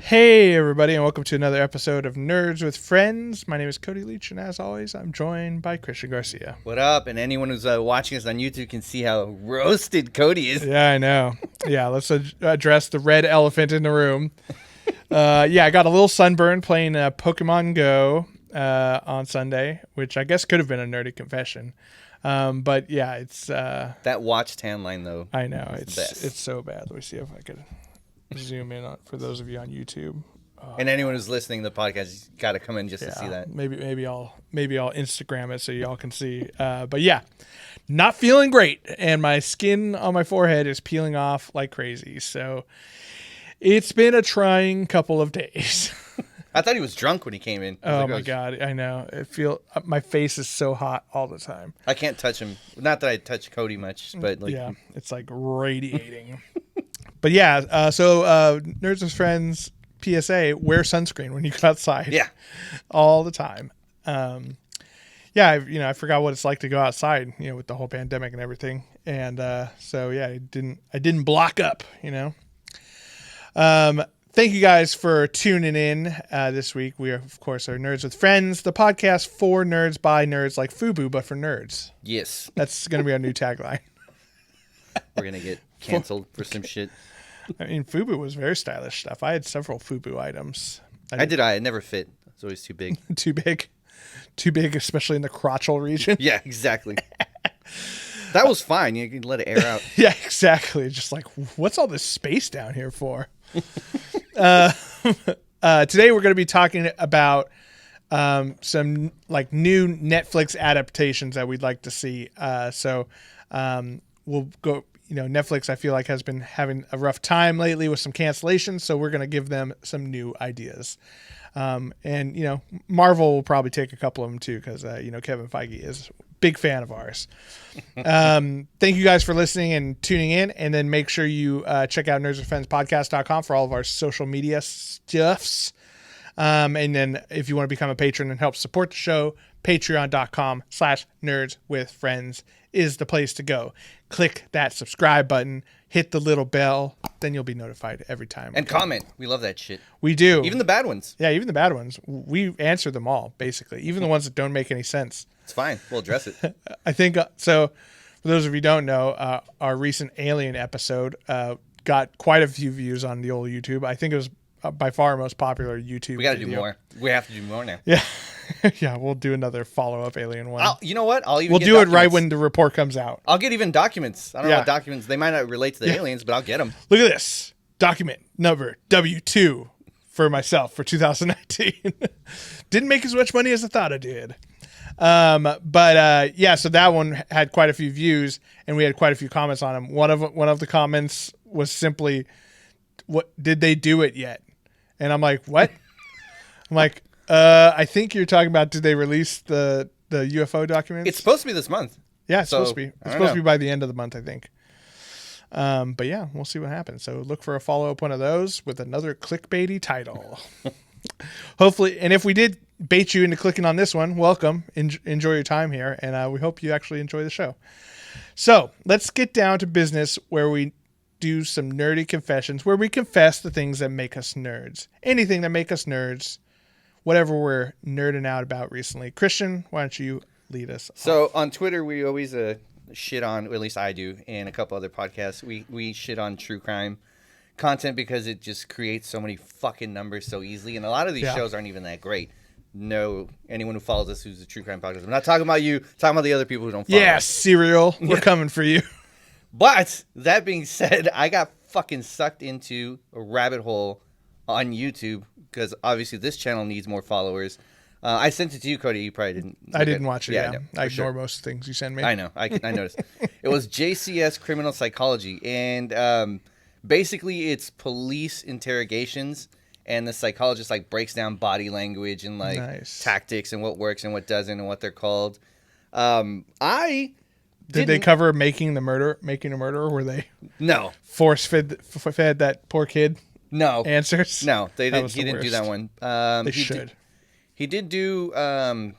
Hey everybody, and welcome to another episode of Nerds with Friends. My name is Cody Leach, and as always, I'm joined by Christian Garcia. What up? And anyone who's watching us on YouTube can see how roasted Cody is. Yeah, I know. Yeah, let's address the red elephant in the room. I got a little sunburn playing Pokemon Go on Sunday, which I guess could have been a nerdy confession. But yeah, it's... that watch tan line, though. I know. It's so bad. Let me see if I could zoom in on, for those of you on YouTube. And anyone who's listening to the podcast, got to come in just to see that. Maybe I'll Instagram it so y'all can see. But yeah, not feeling great, and my skin on my forehead is peeling off like crazy. So it's been a trying couple of days. I thought he was drunk when he came in. My God, I know. My face is so hot all the time. I can't touch him. Not that I touch Cody much, but yeah, it's like radiating. But yeah, so Nerds with Friends PSA: wear sunscreen when you go outside. Yeah, all the time. I forgot what it's like to go outside, with the whole pandemic and everything. And so yeah, I didn't block up. Thank you guys for tuning in this week. We are, of course, are Nerds with Friends, the podcast for nerds by nerds, like FUBU, but for nerds. Yes, that's going to be our new tagline. We're gonna get canceled for some shit. I mean, FUBU was very stylish stuff. I had several FUBU items. It never fit. It's always too big. Too big, especially in the crotchal region. Yeah, exactly. That was fine. You can let it air out. Yeah, exactly. Just like, what's all this space down here for? Today we're going to be talking about some like new Netflix adaptations that we'd like to see. We'll go. Netflix, I feel like, has been having a rough time lately with some cancellations, so we're going to give them some new ideas. And Marvel will probably take a couple of them too, because Kevin Feige is a big fan of ours. Thank you guys for listening and tuning in, and then make sure you check out nerdswithfriendspodcast.com for all of our social media stuffs. And then if you want to become a patron and help support the show, patreon.com/nerdswithfriends is the place to go. Click that subscribe button, hit the little bell, then you'll be notified every time. And comment. We love that shit. We do. Even the bad ones. Yeah, even the bad ones. We answer them all, basically. Even the ones that don't make any sense. It's fine. We'll address it. I think, so for those of you who don't know, our recent Alien episode got quite a few views on the old YouTube. I think it was by far our most popular YouTube We got to do video. more. We have to do more now. Yeah. Yeah, we'll do another follow-up Alien one. You know what? We'll do documents. It right when the report comes out. I'll get even documents. I don't know what documents. They might not relate to the aliens, but I'll get them. Look at this. Document number W2 for myself for 2019. Didn't make as much money as I thought I did. So that one had quite a few views, and we had quite a few comments on them. One of the comments was simply, "What did they do it yet?" And I'm like, "What?" I'm like, I think you're talking about, did they release the UFO documents? It's supposed to be this month. Yeah, it's supposed to be. It's supposed to be by the end of the month, I think. But yeah, we'll see what happens. So look for a follow-up one of those with another clickbaity title. Hopefully, and if we did bait you into clicking on this one, welcome. Enjoy your time here, and we hope you actually enjoy the show. So let's get down to business, where we do some nerdy confessions, where we confess the things that make us nerds. Anything that make us nerds. Whatever we're nerding out about recently. Christian, why don't you lead us off? On Twitter, we always shit on, or at least I do, and a couple other podcasts, we shit on true crime content because it just creates so many fucking numbers so easily, and a lot of these shows aren't even that great. No, anyone who follows us who's a true crime podcast. I'm not talking about you, talking about the other people who don't follow us. Serial, we're coming for you. But, that being said, I got fucking sucked into a rabbit hole on YouTube, because obviously this channel needs more followers. I sent it to you, Cody. You probably didn't. I didn't watch it. Yeah, no, I ignore most things you send me. I know. I noticed. It was JCS Criminal Psychology, and basically it's police interrogations, and the psychologist breaks down body language and tactics and what works and what doesn't and what they're called. Did they cover making a murderer? Were they force fed that poor kid? No answers. No, they didn't. He didn't do that one. They should. He did do the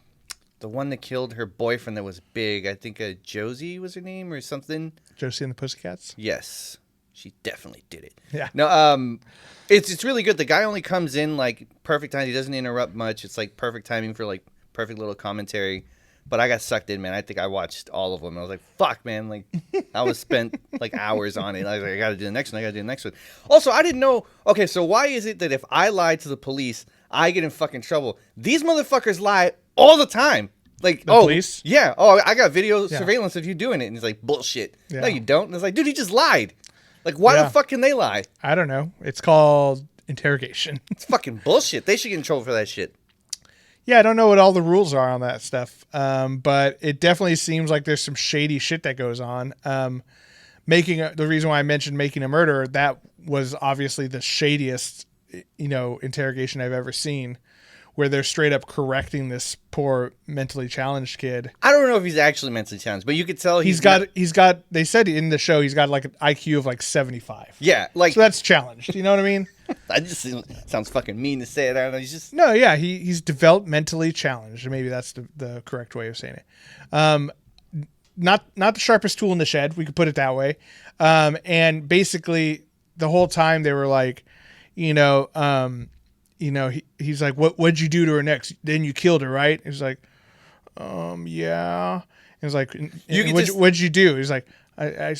one that killed her boyfriend that was big. I think Josie was her name or something. Josie and the Pussycats. Yes, She definitely did it. Yeah. No, it's really good. The guy only comes in like perfect time. He doesn't interrupt much. It's like perfect timing for like perfect little commentary. But I got sucked in, man. I think I watched all of them. I was like, fuck, man. Like, I was spent like hours on it. I was like, I got to do the next one. I got to do the next one. Also, I didn't know. Okay, so why is it that if I lie to the police, I get in fucking trouble? These motherfuckers lie all the time. Like, the police? Yeah. Oh, I got video surveillance of you doing it. And he's like, bullshit. Yeah. No, you don't. And it's like, dude, he just lied. Like, why the fuck can they lie? I don't know. It's called interrogation. It's fucking bullshit. They should get in trouble for that shit. Yeah, I don't know what all the rules are on that stuff, but it definitely seems like there's some shady shit that goes on. The reason why I mentioned Making a Murderer, that was obviously the shadiest, interrogation I've ever seen, where they're straight up correcting this poor mentally challenged kid. I don't know if he's actually mentally challenged, but you could tell he's got. They said in the show he's got like an IQ of like 75. Yeah, like so that's challenged. You know what I mean? I just sounds fucking mean to say it. I don't know. He's just he's developmentally challenged. Maybe that's the correct way of saying it. Not the sharpest tool in the shed. We could put it that way. And basically the whole time they were like, he's like, what'd you do to her next? Then you killed her, right? He's like, yeah. He's like, what'd you do? He's like, I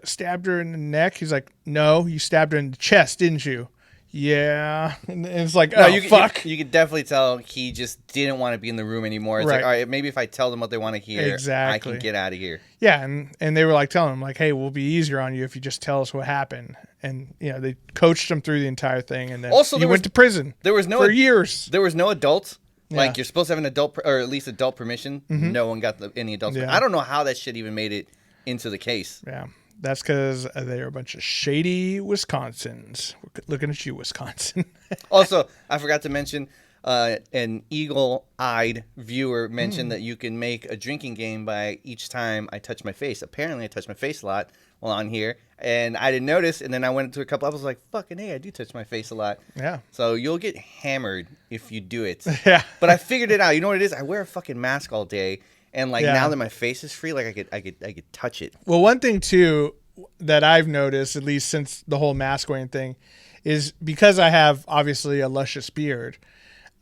stabbed her in the neck. He's like, no, you stabbed her in the chest, didn't you? Yeah. And it's like, fuck. You could definitely tell he just didn't want to be in the room anymore. It's like, all right, maybe if I tell them what they want to hear, I can get out of here. Yeah, and they were like telling him, like, hey, we'll be easier on you if you just tell us what happened. And, they coached him through the entire thing. And then also, he went to prison for years. There was no adults. Yeah. Like, you're supposed to have an adult, or at least adult permission. Mm-hmm. No one got any adults. Yeah. I don't know how that shit even made it into the case. Yeah. That's because they're a bunch of shady Wisconsins. We're looking at you, Wisconsin. Also, I forgot to mention, an eagle-eyed viewer mentioned that you can make a drinking game by each time I touch my face. Apparently, I touch my face a lot while on here, and I didn't notice. And then I went into a couple episodes like, fucking hey, I do touch my face a lot. Yeah. So you'll get hammered if you do it. Yeah. But I figured it out. You know what it is? I wear a fucking mask all day. And now that my face is free, like I could touch it. Well, one thing too that I've noticed, at least since the whole mask wearing thing, is because I have obviously a luscious beard.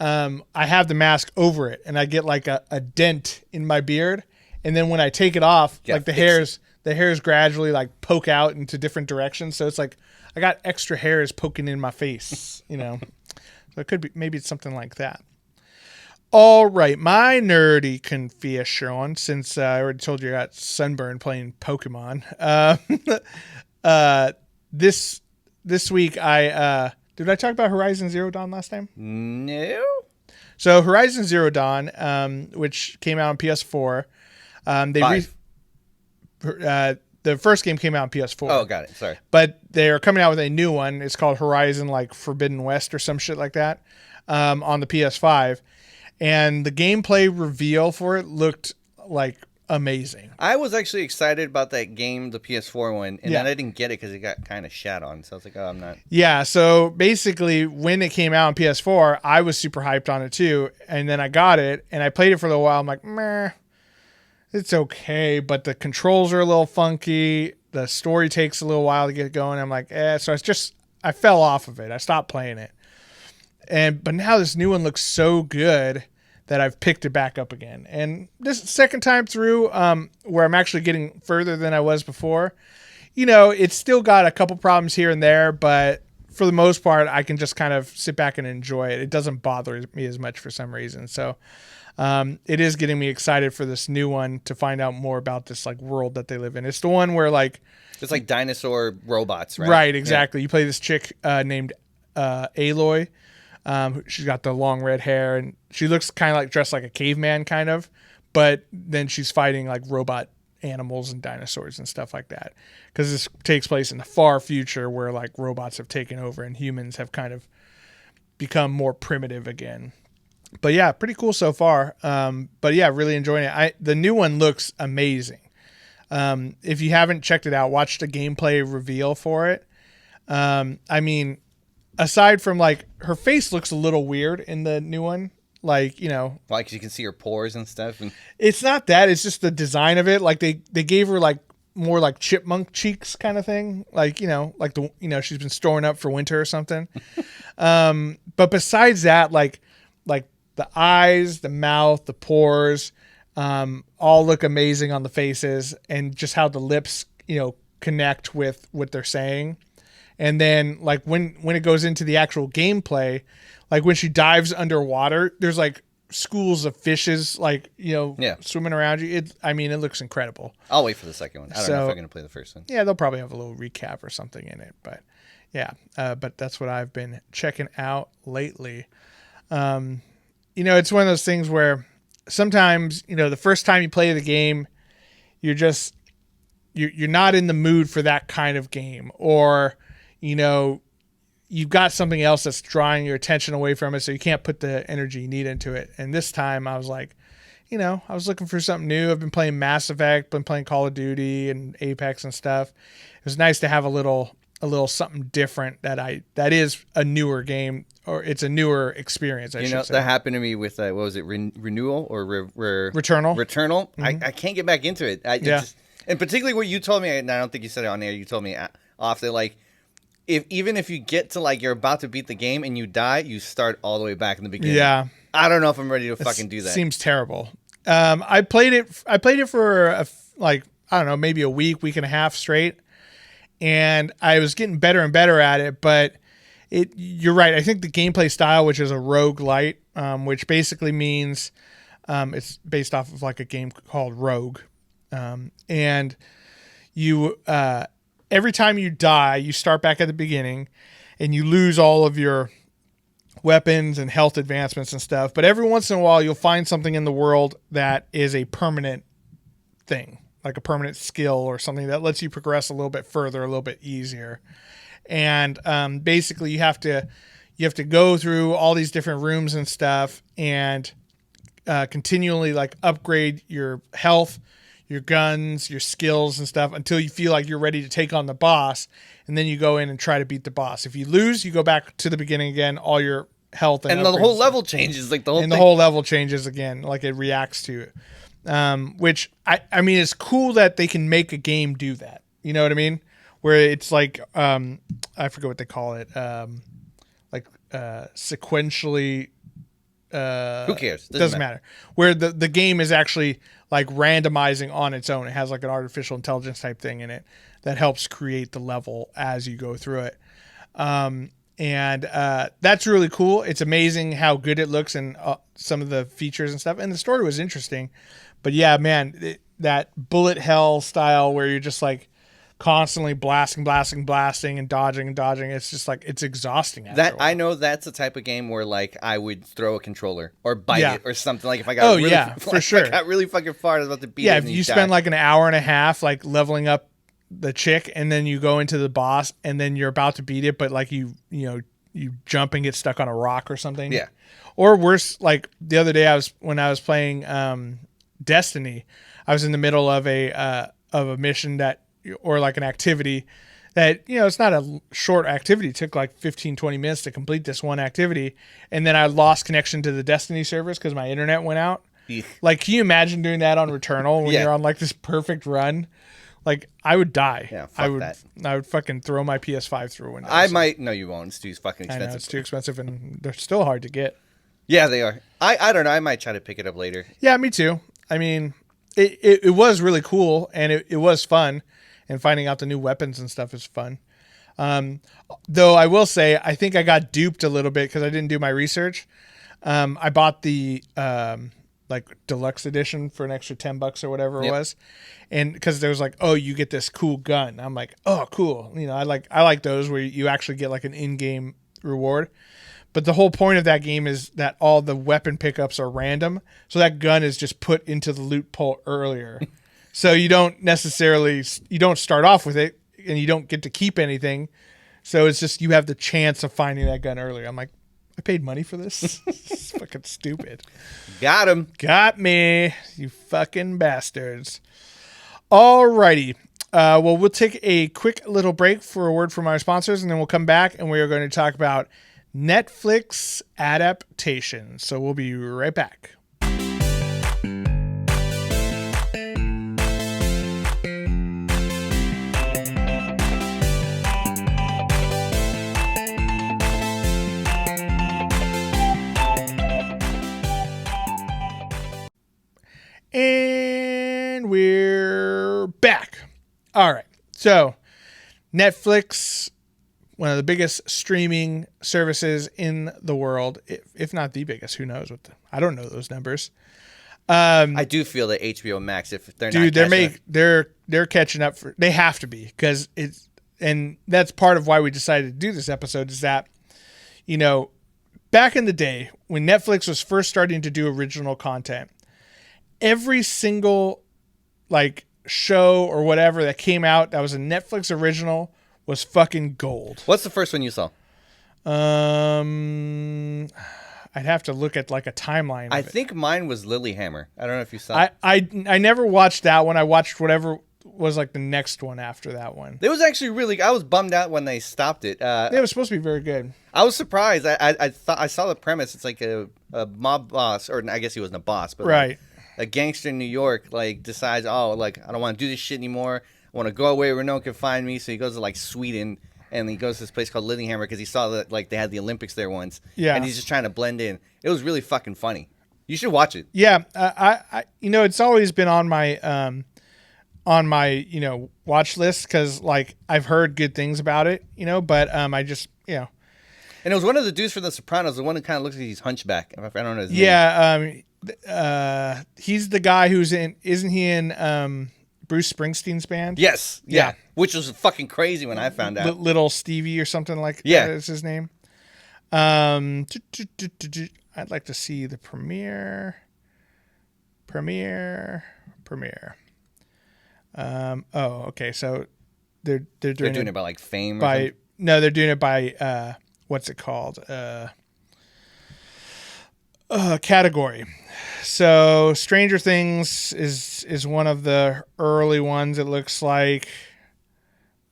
I have the mask over it, and I get like a dent in my beard. And then when I take it off, like the hairs gradually like poke out into different directions. So it's like I got extra hairs poking in my face. So it could be maybe it's something like that. All right, my nerdy confession, since I already told you I got sunburn playing Pokemon. This week did I talk about Horizon Zero Dawn last time? No. So Horizon Zero Dawn, which came out on PS4, the first game came out on PS4. Oh, got it. Sorry. But they are coming out with a new one. It's called Horizon like Forbidden West or some shit like that, on the PS5. And the gameplay reveal for it looked like amazing. I was actually excited about that game, the PS4 one, and then I didn't get it because it got kind of shat on. So I was like, oh, I'm not. Yeah, so basically when it came out on PS4, I was super hyped on it too. And then I got it, and I played it for a little while. I'm like, meh, it's okay. But the controls are a little funky. The story takes a little while to get going. I'm like, So I fell off of it. I stopped playing it. But now this new one looks so good that I've picked it back up again. And this second time through, where I'm actually getting further than I was before, it's still got a couple problems here and there, but for the most part, I can just kind of sit back and enjoy it. It doesn't bother me as much for some reason. So it is getting me excited for this new one to find out more about this like world that they live in. It's the one where like... It's like dinosaur robots, right? Right, exactly. Yeah. You play this chick named Aloy. She's got the long red hair, and she looks kind of like dressed like a caveman kind of, but then she's fighting like robot animals and dinosaurs and stuff like that. Because this takes place in the far future where like robots have taken over and humans have kind of become more primitive again. But yeah, pretty cool so far. But yeah, really enjoying it. The new one looks amazing. If you haven't checked it out, watch the gameplay reveal for it. Aside from like her face looks a little weird in the new one, like you can see her pores and stuff. And it's not that; it's just the design of it. Like they gave her like more like chipmunk cheeks kind of thing. Like, like she's been storing up for winter or something. But besides that, like the eyes, the mouth, the pores, all look amazing on the faces, and just how the lips, connect with what they're saying. And then like when it goes into the actual gameplay, like when she dives underwater, there's like schools of fishes, like, swimming around you. It looks incredible. I'll wait for the second one. I don't know if I'm going to play the first one. Yeah, they'll probably have a little recap or something in it, but yeah. But that's what I've been checking out lately. It's one of those things where sometimes, the first time you play the game, you're not in the mood for that kind of game, or, you've got something else that's drawing your attention away from it, so you can't put the energy you need into it. And this time I was like, I was looking for something new. I've been playing Mass Effect, been playing Call of Duty and Apex and stuff. It was nice to have a little something different that is a newer game, or it's a newer experience. I should say. That happened to me with what was it, Renewal or Returnal? Returnal. Mm-hmm. I can't get back into it. And particularly what you told me, and I don't think you said it on air. You told me off that like, even if you get to like you're about to beat the game and you die, you start all the way back in the beginning. Yeah, I don't know if I'm ready to fucking do that. Seems terrible. I played it for I don't know, maybe a week and a half straight, and I was getting better and better at it. But you're right. I think the gameplay style, which is a roguelite, which basically means it's based off of like a game called Rogue, and you every time you die, you start back at the beginning, and you lose all of your weapons and health advancements and stuff. But every once in a while, you'll find something in the world that is a permanent thing, like a permanent skill or something that lets you progress a little bit further, a little bit easier. And basically, you have to go through all these different rooms and stuff, and continually like upgrade your health, your guns, your skills and stuff until you feel like you're ready to take on the boss. And then you go in and try to beat the boss. If you lose, you go back to the beginning again, all your health. And the whole level changes. Like the whole level changes again. Like it reacts to it. Which I mean, it's cool that they can make a game do that. You know what I mean? Where it's like, I forget what they call it. Sequentially. Who cares? Doesn't matter. Where the game is actually like randomizing on its own. It has like an artificial intelligence type thing in it that helps create the level as you go through it. And that's really cool. It's amazing how good it looks and some of the features and stuff. And the story was interesting. But yeah, man, that bullet hell style where you're just like constantly blasting and dodging. It's just like, it's exhausting. I know that's the type of game where like I would throw a controller or bite it or something. Like if I got for sure. I got really fucking far, I was about to beat it. Yeah, if you spend like an hour and a half like leveling up the chick, and then you go into the boss, and then you're about to beat it, but like you jump and get stuck on a rock or something. Yeah. Or worse, like the other day when I was playing Destiny, I was in the middle of a mission or like an activity that, it's not a short activity. It took like 15-20 minutes to complete this one activity, and then I lost connection to the Destiny servers because my internet went out. Like, can you imagine doing that on Returnal when you're on like this perfect run? Like, I would die. Yeah, I would fucking throw my PS5 through a window. I might. No, you won't. It's too fucking expensive. I know, it's too expensive, and they're still hard to get. Yeah, they are. I don't know. I might try to pick it up later. Yeah, me too. I mean, it was really cool, and it was fun, and finding out the new weapons and stuff is fun. Though I will say, I think I got duped a little bit because I didn't do my research. I bought the like deluxe edition for an extra $10 or whatever it was. And because there was like, oh, you get this cool gun. I'm like, oh, cool. I like those where you actually get like an in-game reward. But the whole point of that game is that all the weapon pickups are random. So that gun is just put into the loot pool earlier. So you don't start off with it, and you don't get to keep anything. So it's just, you have the chance of finding that gun earlier. I'm like, I paid money for this. It's fucking stupid. Got him. Got me. You fucking bastards. Alrighty. Well, we'll take a quick little break for a word from our sponsors, and then we'll come back and we are going to talk about Netflix adaptations. So we'll be right back. we're back. All right. So, Netflix, one of the biggest streaming services in the world, if not the biggest, who knows I don't know those numbers. I do feel that HBO Max, if they're they're catching up they have to be, because and that's part of why we decided to do this episode, is that, back in the day when Netflix was first starting to do original content, every single show or whatever that came out that was a Netflix original was fucking gold. What's the first one you saw? I'd have to look at a timeline. I think mine was Lilyhammer. I don't know if you saw it. I never watched that one. I watched whatever was the next one after that one. It was actually really. I was bummed out when they stopped it. It was supposed to be very good. I was surprised. I thought I saw the premise. It's like a mob boss, or I guess he wasn't a boss, but right. A gangster in New York decides, I don't want to do this shit anymore. I want to go away where no one can find me. So he goes to Sweden, and he goes to this place called Lilyhammer because he saw that they had the Olympics there once. Yeah, and he's just trying to blend in. It was really fucking funny. You should watch it. Yeah, I it's always been on my watch list, because I've heard good things about it, but I just And it was one of the dudes from The Sopranos, the one who kind of looks like he's hunchback. I don't know his name. Yeah, he's the guy who's isn't he in Bruce Springsteen's band? Yes, yeah. Which was fucking crazy when I found out. Little Stevie or something like that is his name. I'd like to see the premiere. Okay. So they're doing it by Fame. They're doing it by what's it called? Category. So Stranger Things is one of the early ones. It looks like.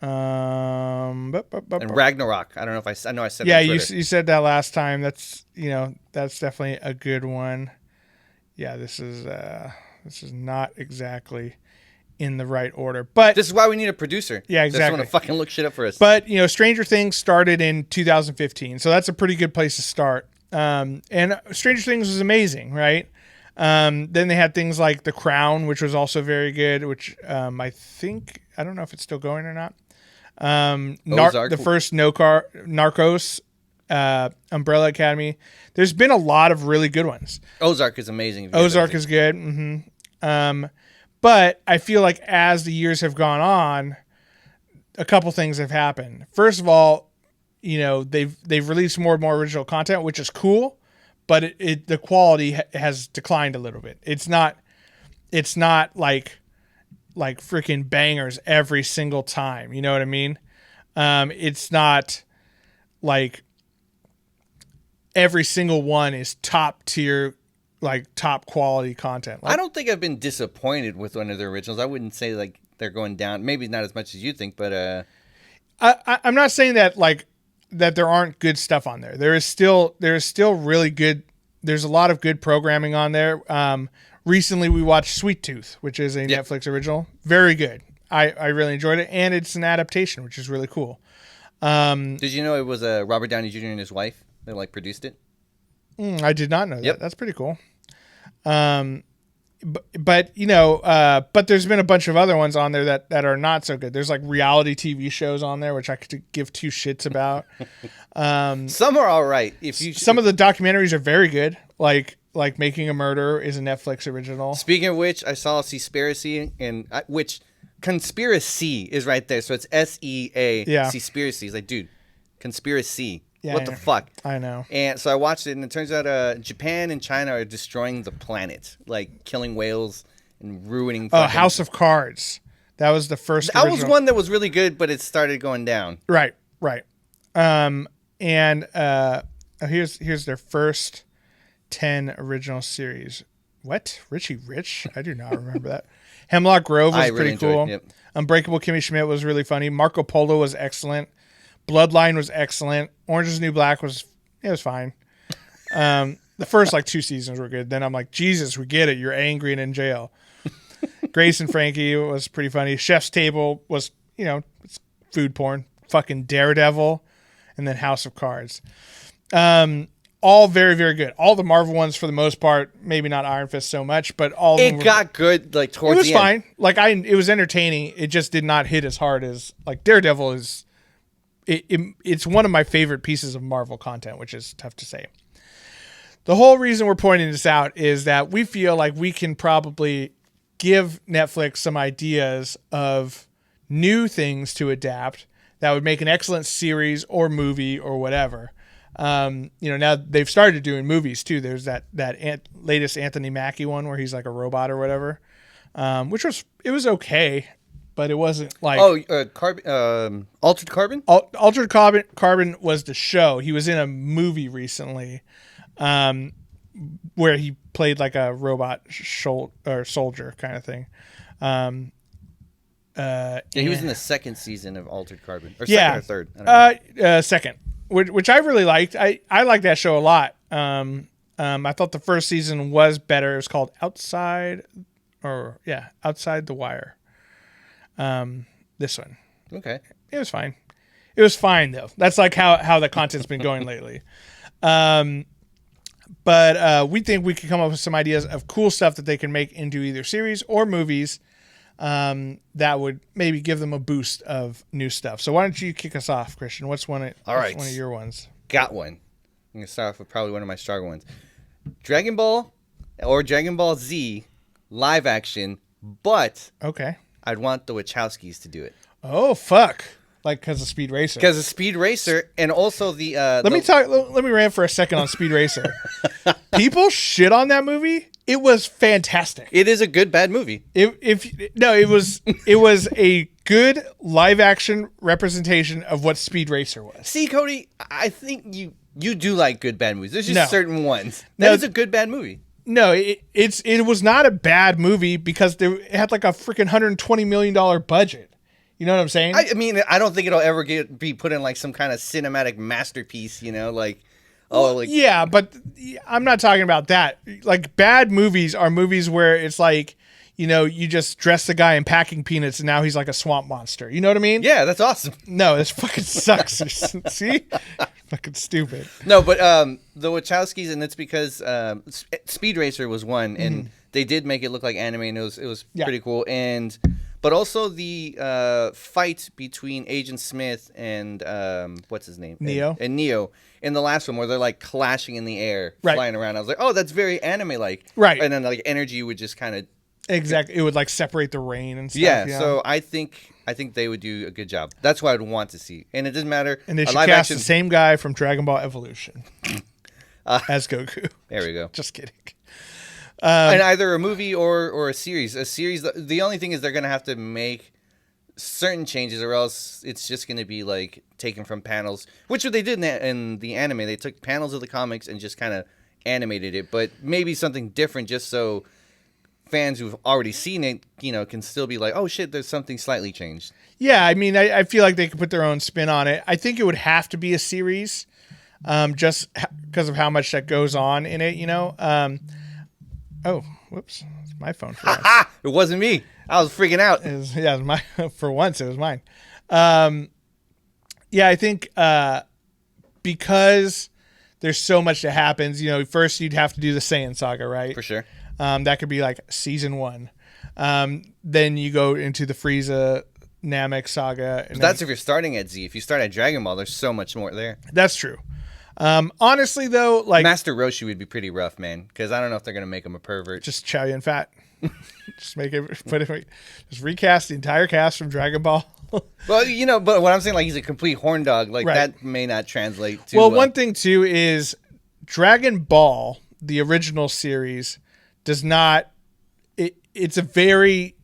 And Ragnarok. I don't know if I know I said. Yeah, you said that last time. That's that's definitely a good one. Yeah, this is not exactly in the right order, but this is why we need a producer. Yeah, exactly. Just want to fucking look shit up for us. But Stranger Things started in 2015, so that's a pretty good place to start. And Stranger Things was amazing, right? Then they had things like The Crown, which was also very good. Which I don't know if it's still going or not. The first Narcos, Umbrella Academy. There's been a lot of really good ones. Ozark is amazing. Ozark is good. Mm-hmm. But I feel like as the years have gone on, a couple things have happened. First of all, they've released more and more original content, which is cool, but the quality has declined a little bit. It's not like freaking bangers every single time. You know what I mean? It's not like every single one is top tier, top quality content. I don't think I've been disappointed with one of their originals. I wouldn't say they're going down. Maybe not as much as you think, but I'm not saying that that there aren't good stuff on there. There is still really good. There's a lot of good programming on there. Recently we watched Sweet Tooth, which is a Netflix original. Very good. I really enjoyed it, and it's an adaptation, which is really cool. Did you know it was Robert Downey Jr. and his wife that produced it? I did not know that. That's pretty cool. But there's been a bunch of other ones on there that are not so good. There's reality TV shows on there, which I could give two shits about. Some are all right. Some of the documentaries are very good. Like Making a Murderer is a Netflix original. Speaking of which, I saw Seaspiracy, and which conspiracy is right there. So it's SEA. Yeah. Seaspiracy. It's dude, conspiracy. Yeah, what the fuck? I know. And so I watched it, and it turns out Japan and China are destroying the planet, killing whales and ruining. House of Cards. That was the first. That was one that was really good, but it started going down. Right. And here's their first 10 original series. What? Richie Rich? I do not remember that. Hemlock Grove was pretty cool. Yep. Unbreakable Kimmy Schmidt was really funny. Marco Polo was excellent. Bloodline was excellent. Orange is the New Black was fine. The first 2 seasons were good. Then I'm like, Jesus, we get it. You're angry and in jail. Grace and Frankie was pretty funny. Chef's Table was, it's food porn. Fucking Daredevil. And then House of Cards. all very, very good. All the Marvel ones, for the most part, maybe not Iron Fist so much, but all of them it got good. Like towards it was the fine. end. Like it was entertaining. It just did not hit as hard as like Daredevil is. It's one of my favorite pieces of Marvel content, which is tough to say. The whole reason we're pointing this out is that we feel like we can probably give Netflix some ideas of new things to adapt that would make an excellent series or movie or whatever. Now they've started doing movies too. There's that latest Anthony Mackie one where he's like a robot or whatever, which was okay, but it wasn't like Altered Carbon. Altered Carbon was the show. He was in a movie recently, where he played like a robot soldier kind of thing. He was in the second season of Altered Carbon, or second or third. I don't know. Second, which I really liked. I liked that show a lot. I thought the first season was better. It was called Outside the Wire. This one. Okay. It was fine. It was fine though. That's like how the content's been going lately. But we think we could come up with some ideas of cool stuff that they can make into either series or movies that would maybe give them a boost of new stuff. So why don't you kick us off, Christian? What's one of your ones? Got one. I'm going to start off with probably one of my stronger ones. Dragon Ball or Dragon Ball Z live action, but okay, I'd want the Wachowskis to do it. Oh, fuck. Like because of Speed Racer. Because of Speed Racer, and also the... Let me rant for a second on Speed Racer. People shit on that movie. It was fantastic. It is a good, bad movie. It was a good live action representation of what Speed Racer was. See, Cody, I think you do like good, bad movies. There's just certain ones. That is a good, bad movie. No, it was not a bad movie because it had like a freaking $120 million budget. You know what I'm saying? I mean, I don't think it'll ever be put in like some kind of cinematic masterpiece, yeah, but I'm not talking about that. Like bad movies are movies where it's like, you just dress the guy in packing peanuts and now he's like a swamp monster. You know what I mean? Yeah, that's awesome. No, this fucking sucks. See? Fucking stupid. No, but the Wachowskis, and it's because Speed Racer was one, and they did make it look like anime, and it was pretty cool. But also the fight between Agent Smith and what's his name? Neo. And Neo in the last one where they're like clashing in the air, flying around. I was like, oh, that's very anime-like. Right. And then like energy would just kind of... Exactly. It would like separate the rain and stuff. Yeah, so I think they would do a good job. That's what I'd want to see. And it doesn't matter. And they should cast the same guy from Dragon Ball Evolution as Goku. There we go. Just kidding. And either a movie or a series. A series, the only thing is they're going to have to make certain changes or else it's just going to be like taken from panels, which what they did in the anime. They took panels of the comics and just kind of animated it, but maybe something different just so fans who've already seen it, can still be like, oh shit, there's something slightly changed. Yeah, I mean, I feel like they could put their own spin on it. I think it would have to be a series, just because of how much that goes on in it, Oh, whoops. It's my phone for once. It wasn't me. I was freaking out. It was for once, it was mine. I think because there's so much that happens, first you'd have to do the Saiyan saga, right? For sure. That could be like season 1. Then you go into the Frieza Namek saga. But that's if you're starting at Z. If you start at Dragon Ball, there's so much more there. That's true. Honestly, though, like Master Roshi would be pretty rough, man, because I don't know if they're gonna make him a pervert. Just Chow Yun Fat. Just just recast the entire cast from Dragon Ball. Well, but what I'm saying, like he's a complete horn dog. Like that may not translate to. Well, one thing too is Dragon Ball, the original series, does not. It's a very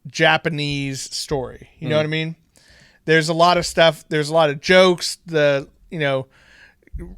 Japanese story. You know what I mean? There's a lot of stuff. There's a lot of jokes.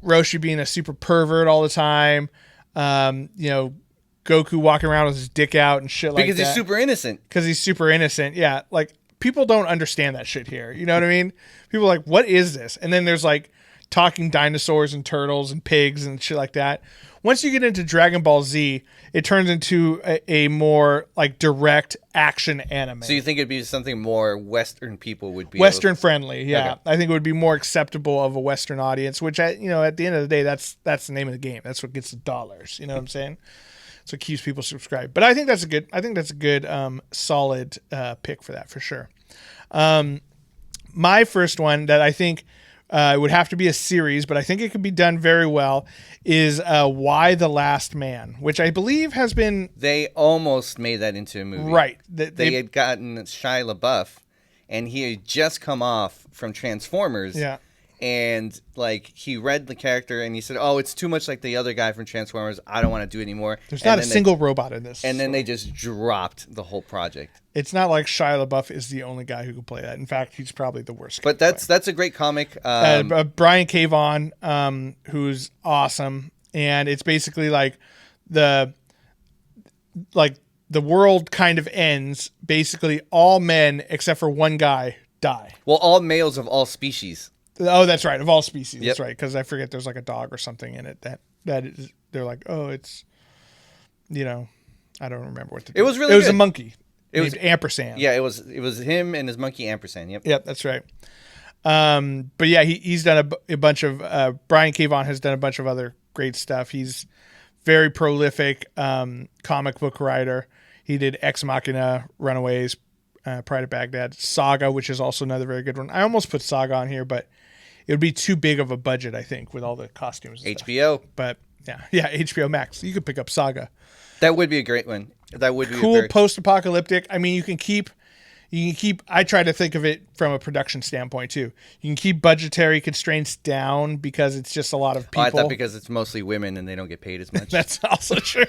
Roshi being a super pervert all the time, Goku walking around with his dick out and shit like that. Because he's super innocent. Because he's super innocent, yeah. Like, people don't understand that shit here. You know what I mean? People are like, what is this? And then there's, like, talking dinosaurs and turtles and pigs and shit like that, once you get into Dragon Ball Z, it turns into a more like direct action anime. So you think it'd be something more Western people would be Western friendly? Yeah, okay. I think it would be more acceptable of a Western audience. Which at the end of the day, that's the name of the game. That's what gets the dollars. You know what I'm saying? So it keeps people subscribed. But I think that's a good solid pick for that for sure. My first one that I think it would have to be a series, but I think it could be done very well, is Why the Last Man, which I believe has been... They almost made that into a movie. Right. They had gotten Shia LaBeouf, and he had just come off from Transformers. Yeah. And, like, he read the character, and he said, oh, it's too much like the other guy from Transformers. I don't want to do it anymore. There's not a single robot in this. And then they just dropped the whole project. It's not like Shia LaBeouf is the only guy who could play that. In fact, he's probably the worst. But that's a great comic. Brian K. Vaughan, who's awesome. And it's basically like the world kind of ends. Basically, all men, except for one guy, die. Well, all males of all species. Oh, that's right. Of all species. Yep. That's right. Because I forget there's like a dog or something in it that is, they're like, oh, it's, I don't remember what to do. It was really It was good. a monkey. It was Ampersand. Yeah, it was him and his monkey Ampersand. Yep. Yep, that's right. But yeah, he's done a bunch of, Brian K. Vaughan has done a bunch of other great stuff. He's very prolific comic book writer. He did Ex Machina, Runaways, Pride of Baghdad, Saga, which is also another very good one. I almost put Saga on here, but it would be too big of a budget, I think, with all the costumes and HBO. stuff. But yeah, HBO Max. You could pick up Saga. That would be a great one. That would be cool, post-apocalyptic. I mean, you can keep. I try to think of it from a production standpoint too. You can keep budgetary constraints down because it's just a lot of people. Oh, I thought because it's mostly women and they don't get paid as much. That's also true.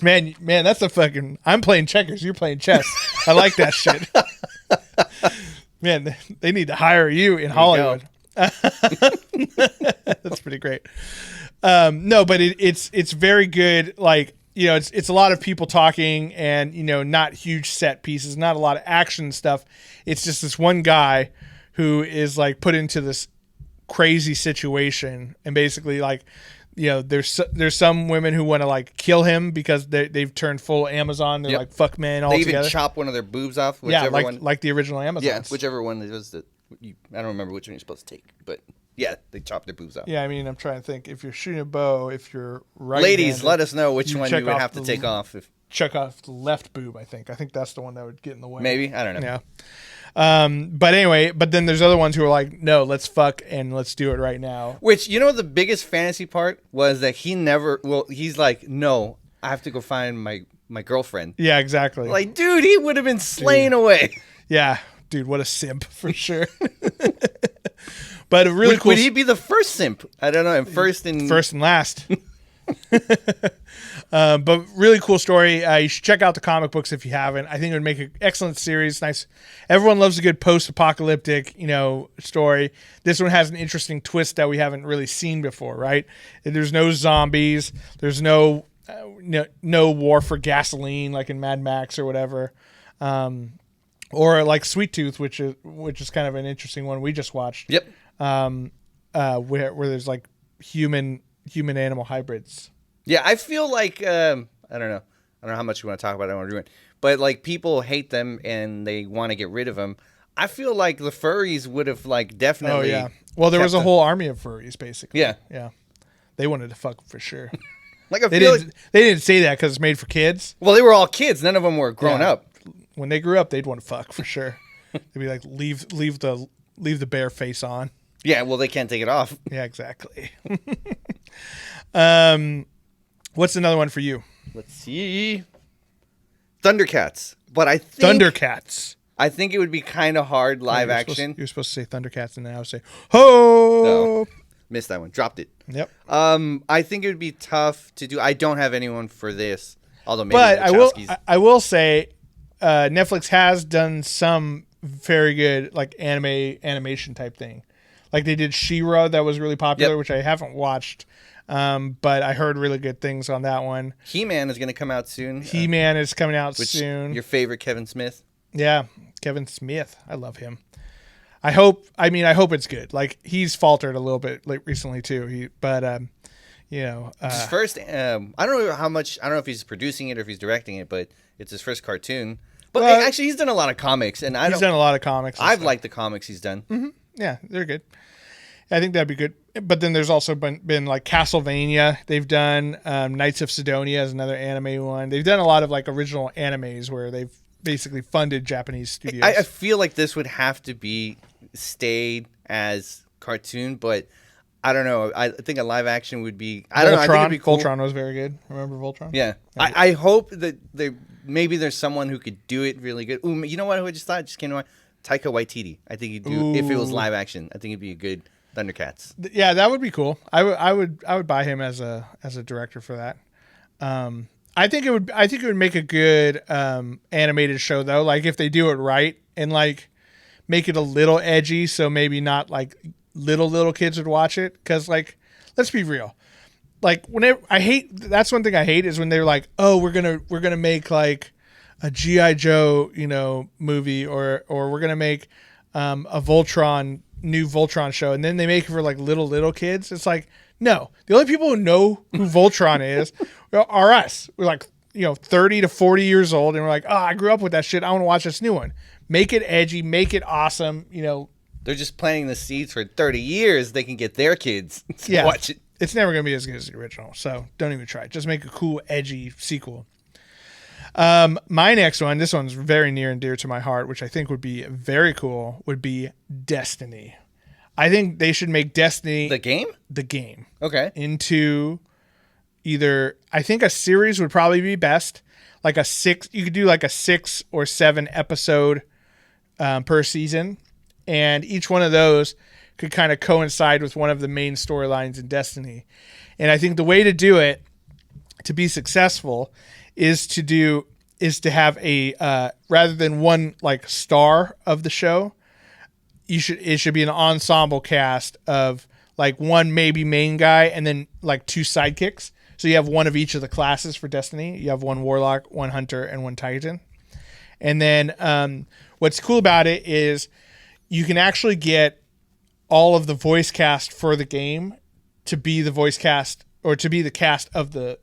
Man, that's a fucking. I'm playing checkers. You're playing chess. I like that shit. Man, they need to hire you in Hollywood. That's pretty great. No, but it's very good. Like, it's a lot of people talking and, not huge set pieces, not a lot of action stuff. It's just this one guy who is like put into this crazy situation. And basically like, there's some women who want to like kill him because they've turned full Amazon. They're like, fuck men all together. They even chop one of their boobs off. Like the original Amazons. Yeah, whichever one it was that I don't remember which one you're supposed to take, but yeah, they chop their boobs off. Yeah, I mean, I'm trying to think. If you're shooting a bow, if you're right, ladies, let us know which one you would have to take off. Check off the left boob. I think that's the one that would get in the way. Maybe, I don't know. Yeah. But anyway, then there's other ones who are like, no, let's fuck and let's do it right now. Which, the biggest fantasy part was that he's like, no, I have to go find my girlfriend. Yeah, exactly. Like, dude, he would have been slain away. Yeah, dude, what a simp for sure. But a really cool. Would he be the first simp? I don't know. First and last. But really cool story. You should check out the comic books if you haven't. I think it would make an excellent series. Nice. Everyone loves a good post-apocalyptic, story. This one has an interesting twist that we haven't really seen before, right? There's no zombies. There's no war for gasoline like in Mad Max or whatever. Or like Sweet Tooth, which is kind of an interesting one we just watched. Yep. Where there's like human animal hybrids. Yeah, I feel like I don't know how much you want to talk about it. I don't want to ruin it, but like people hate them and they want to get rid of them. I feel like the furries would have like definitely. Oh yeah. Well, there was a whole army of furries basically. Yeah. Yeah. They wanted to fuck for sure. Like they didn't say that because it's made for kids. Well, they were all kids. None of them were grown up. When they grew up, they'd want to fuck for sure. They'd be like, leave the bear face on. Yeah, well, they can't take it off. Yeah, exactly. What's another one for you? Let's see. Thundercats. But I think Thundercats. I think it would be kind of hard live action. You're supposed to say Thundercats, and then I would say, ho! No, missed that one. Dropped it. Yep. I think it would be tough to do. I don't have anyone for this. Although maybe but Wachowskis. I will say Netflix has done some very good like animation type thing. Like they did She-Ra that was really popular, which I haven't watched. But I heard really good things on that one. He-Man is going to come out soon. He-Man is coming out soon. Your favorite Kevin Smith? Yeah, Kevin Smith. I love him. I hope it's good. Like he's faltered a little bit recently too. You know, his first. I don't know how much. I don't know if he's producing it or if he's directing it, but it's his first cartoon. But actually, he's done a lot of comics, and he's done a lot of comics. I've liked the comics he's done. Mm-hmm. Yeah, they're good. I think that'd be good. But then there's also been like Castlevania. They've done Knights of Sidonia is another anime one. They've done a lot of like original animes where they've basically funded Japanese studios. I feel like this would have to be stayed as cartoon, but I don't know. I think a live action would be. I don't know. I think it'd be cool. Voltron was very good. Remember Voltron? Yeah. I hope that maybe there's someone who could do it really good. Ooh, you know what? I just thought just came to mind. Taika Waititi. I think he'd do if it was live action. I think it'd be a good Thundercats. Yeah, that would be cool. I would buy him as a director for that. I think it would make a good animated show though. Like if they do it right and like make it a little edgy, so maybe not like little kids would watch it. Because like, let's be real. Like whenever that's one thing I hate is when they're like, oh, we're gonna make like a G.I. Joe, movie or we're gonna make a new Voltron show, and then they make it for like little kids. It's like, no, the only people who know who Voltron is are us. We're like 30 to 40 years old, and we're like, oh, I grew up with that shit. I want to watch this new one. Make it edgy, make it awesome. They're just planting the seeds for 30 years. They can get their kids to watch it. It's never gonna be as good as the original, so don't even try it. Just make a cool, edgy sequel. My next one, this one's very near and dear to my heart, which I think would be very cool, would be Destiny. I think they should make Destiny the game okay into either, I think a series would probably be best, like you could do like a 6 or 7 episode per season, and each one of those could kind of coincide with one of the main storylines in Destiny. And I think the way to do it to be successful is to have a rather than one like star of the show, it should be an ensemble cast of like one maybe main guy and then like 2 sidekicks. So you have one of each of the classes for Destiny. You have one Warlock, one Hunter, and one Titan. And then what's cool about it is you can actually get all of the voice cast for the game to be the voice cast or to be the cast of the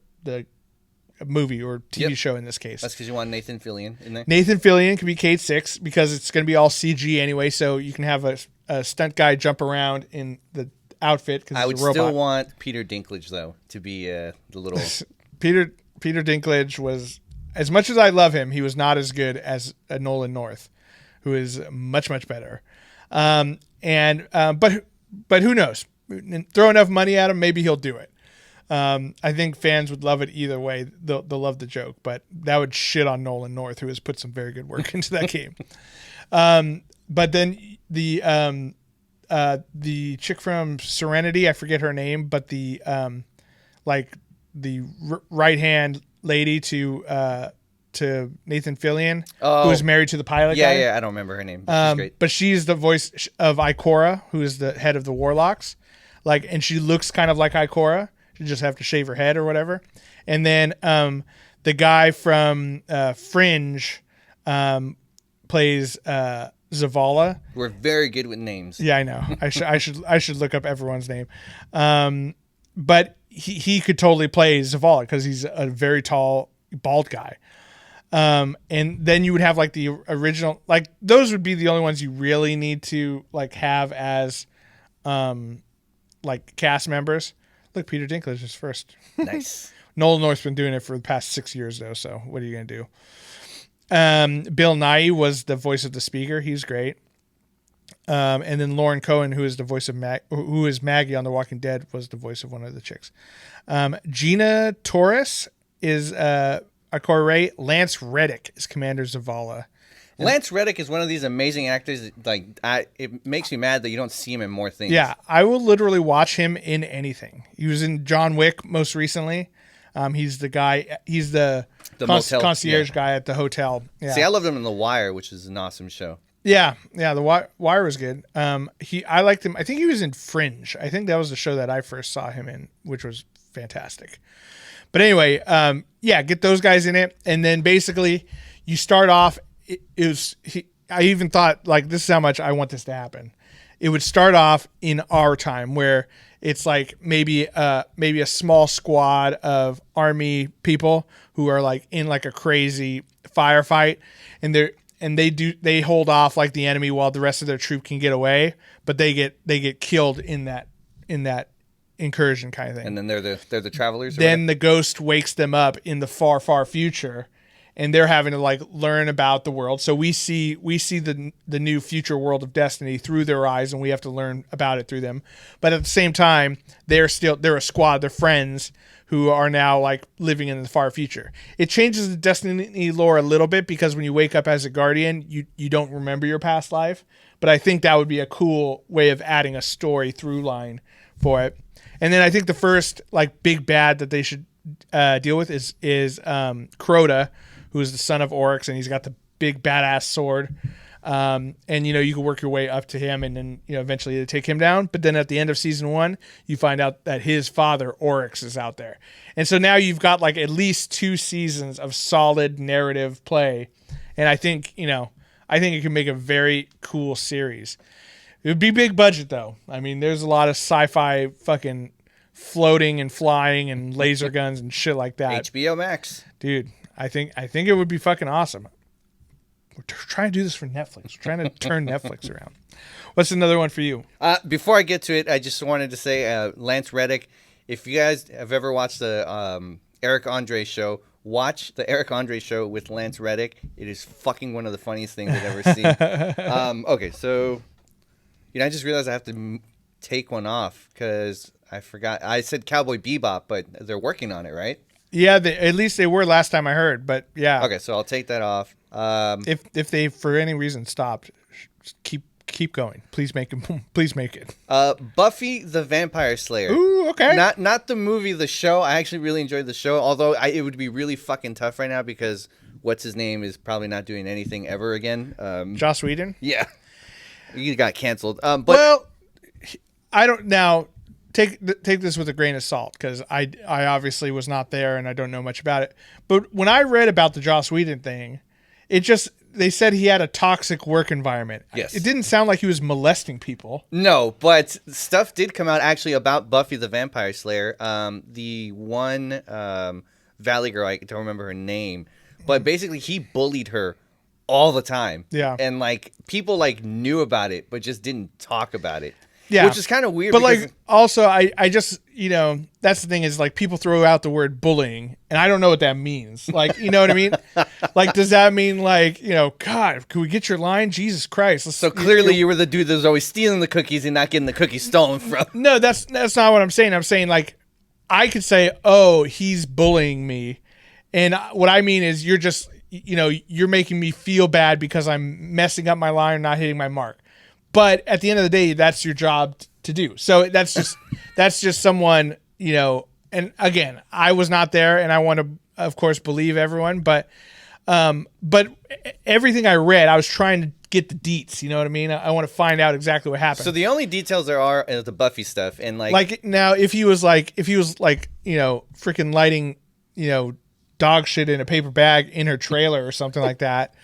movie or TV show in this case. That's because you want Nathan Fillion in there. Nathan Fillion can be Kate Six because it's going to be all CG anyway, so you can have a stunt guy jump around in the outfit because I would still want Peter Dinklage though to be the little. Peter Dinklage was, as much as I love him, he was not as good as Nolan North, who is much better. But who knows? Throw enough money at him, maybe he'll do it. I think fans would love it either way. They'll love the joke, but that would shit on Nolan North, who has put some very good work into that game. But then the chick from Serenity, I forget her name, but the right hand lady to Nathan Fillion, who is married to the pilot guy. Yeah, I don't remember her name. But she's great. But she's the voice of Ikora, who is the head of the Warlocks. And she looks kind of like Ikora. You just have to shave her head or whatever. And then the guy from Fringe plays Zavala. We're very good with names. Yeah, I know. I should look up everyone's name. But he could totally play Zavala because he's a very tall, bald guy. And then you would have like the original, like those would be the only ones you really need to like have as like cast members. Look, Peter Dinklage is first. Nice. Nolan North's been doing it for the past 6 years though, so what are you gonna do? Bill Nighy was the voice of the speaker. He's great. And then Lauren Cohen, who is the voice of who is Maggie on The Walking Dead, was the voice of one of the chicks. Gina Torres is Ikora Ray. Lance Reddick is Commander Zavala. Lance Reddick is one of these amazing actors. It makes me mad that you don't see him in more things. Yeah, I will literally watch him in anything. He was in John Wick most recently. He's the guy. He's the concierge guy at the hotel. Yeah. See, I loved him in The Wire, which is an awesome show. Yeah, The Wire was good. I liked him. I think he was in Fringe. I think that was the show that I first saw him in, which was fantastic. But anyway, get those guys in it, and then basically you start off. I even thought, like, this is how much I want this to happen. It would start off in our time where it's like maybe a small squad of army people who are like in like a crazy firefight, and they hold off like the enemy while the rest of their troop can get away, but they get killed in that incursion kind of thing. And then they're the travelers. Then the ghost wakes them up in the far, far future, and they're having to like learn about the world. So we see the new future world of Destiny through their eyes, and we have to learn about it through them. But at the same time, they're a squad, they're friends who are now like living in the far future. It changes the Destiny lore a little bit because when you wake up as a Guardian, you don't remember your past life. But I think that would be a cool way of adding a story through line for it. And then I think the first like big bad that they should deal with is Crota, who is the son of Oryx, and he's got the big badass sword. And you can work your way up to him, and then eventually to take him down. But then at the end of season 1, you find out that his father Oryx is out there, and so now you've got like at least 2 seasons of solid narrative play. And I think it can make a very cool series. It would be big budget though. I mean, there's a lot of sci-fi fucking floating and flying and laser guns and shit like that. HBO Max, dude. I think it would be fucking awesome. We're trying to do this for Netflix. We're trying to turn Netflix around. What's another one for you? Before I get to it, I just wanted to say, Lance Reddick, if you guys have ever watched the Eric Andre show, watch the Eric Andre show with Lance Reddick. It is fucking one of the funniest things I've ever seen. Okay, so I just realized I have to take one off because I forgot. I said Cowboy Bebop, but they're working on it, right? Yeah, at least they were last time I heard, but yeah. Okay, so I'll take that off. If they for any reason stopped, keep going. Please make it. Buffy the Vampire Slayer. Ooh, okay. Not the movie, the show. I actually really enjoyed the show, although it would be really fucking tough right now because what's his name is probably not doing anything ever again. Joss Whedon. Yeah, he got canceled. Well, I don't now. Take this with a grain of salt because I obviously was not there and I don't know much about it. But when I read about the Joss Whedon thing, they said he had a toxic work environment. Yes. It didn't sound like he was molesting people. No, but stuff did come out actually about Buffy the Vampire Slayer. The one Valley girl, I don't remember her name, but basically he bullied her all the time. Yeah. And like people like knew about it but just didn't talk about it. Yeah, which is kind of weird. But like, also, I just that's the thing is like people throw out the word bullying, and I don't know what that means. Like, you know what I mean? Like, does that mean like God, can we get your line? Jesus Christ! So clearly, you were the dude that was always stealing the cookies and not getting the cookies stolen from. No, that's not what I'm saying. I'm saying like I could say, oh, he's bullying me, and what I mean is you're just you're making me feel bad because I'm messing up my line or not hitting my mark. But at the end of the day, that's your job to do. So that's just someone, and again, I was not there and I want to, of course, believe everyone, but everything I read, I was trying to get the deets, you know what I mean? I want to find out exactly what happened. So the only details there are is the Buffy stuff and like now if he was freaking lighting, dog shit in a paper bag in her trailer or something like that.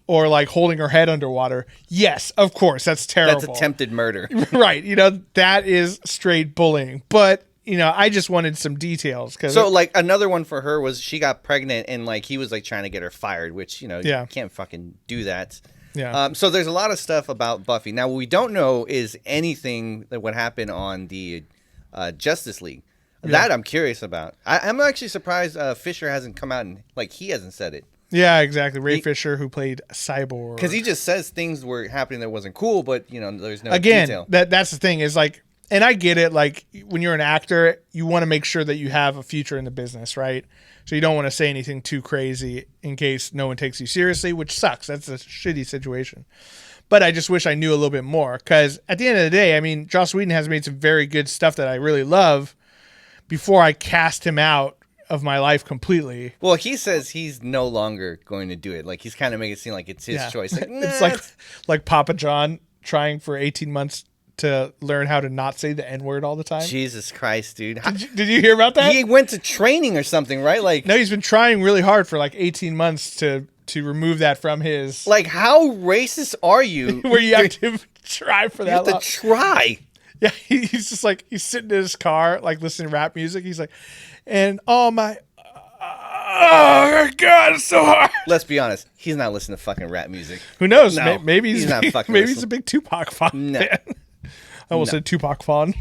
Or like holding her head underwater. Yes, of course, that's terrible. That's attempted murder. Right. That is straight bullying. But, I just wanted some details. So like another one for her was she got pregnant and like he was like trying to get her fired, which, you can't fucking do that. Yeah. So there's a lot of stuff about Buffy. Now, what we don't know is anything that would happen on the Justice League. Yeah. That I'm curious about. I'm actually surprised Fisher hasn't come out and like he hasn't said it. Yeah, exactly. Ray Fisher, who played Cyborg. Because he just says things were happening that wasn't cool, but, there's no Again, detail. That's the thing is like, and I get it, like when you're an actor, you want to make sure that you have a future in the business, right? So you don't want to say anything too crazy in case no one takes you seriously, which sucks. That's a shitty situation. But I just wish I knew a little bit more because at the end of the day, I mean, Joss Whedon has made some very good stuff that I really love before I cast him out of my life completely. Well, he says he's no longer going to do it. Like he's kind of making it seem like it's his choice. Like, nah. It's like Papa John trying for 18 months to learn how to not say the N-word all the time. Jesus Christ, dude. Did you hear about that? He went to training or something, right? Like no, he's been trying really hard for like 18 months to remove that from his. Like how racist are you? Where you have to try for that. You have to try. Yeah, he's just like, he's sitting in his car, like listening to rap music. He's like, and oh my God, it's so hard. Let's be honest. He's not listening to fucking rap music. Who knows? No, Maybe he's not big, fucking maybe listening. he's a big Tupac fan. No. I almost said Tupac fan.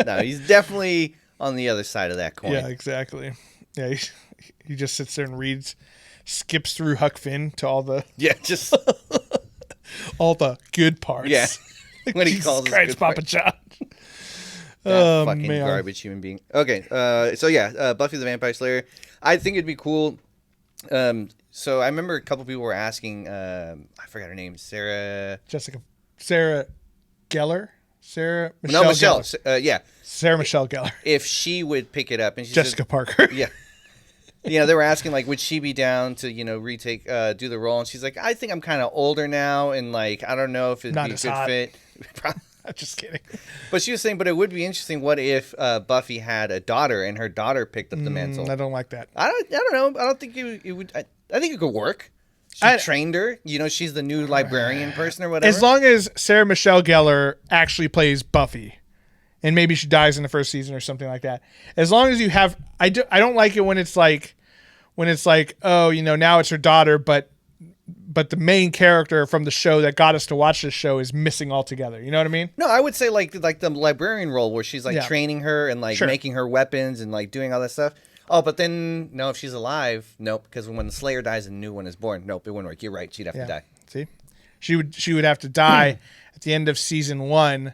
No, he's definitely on the other side of that coin. Yeah, exactly. Yeah, he just sits there and skips through Huck Finn to all the just all the good parts. Yeah. When he Jesus calls us Christ, good Papa parts. John. That fucking man. garbage human being. Okay, so yeah, Buffy the Vampire Slayer. I think it'd be cool. So I remember a couple people were asking. I forgot her name. Sarah Gellar. Sarah Michelle. Gellar. Yeah, Sarah Michelle Gellar. if she would pick it up, and she Jessica said, Parker. Yeah. They were asking, like, would she be down to, retake, do the role? And she's like, I think I'm kind of older now, and, like, I don't know if it'd Not be a as good hot. fit. I'm just kidding. But she was saying, but it would be interesting. What if Buffy had a daughter, and her daughter picked up the mantle? I don't like that. I don't know. I don't think it would. I think it could work. She trained her. She's the new librarian person or whatever. As long as Sarah Michelle Gellar actually plays Buffy, and maybe she dies in the first season or something like that. As long as you have, I don't like it when it's like, oh, now it's her daughter, but the main character from the show that got us to watch this show is missing altogether. You know what I mean? No, I would say like the librarian role where she's like Yeah. training her and like Sure. making her weapons and like doing all that stuff. Oh, but then no, if she's alive, nope. Because when the Slayer dies and a new one is born, nope, it wouldn't work. You're right. She'd have to die. See, she would have to die at the end of season 1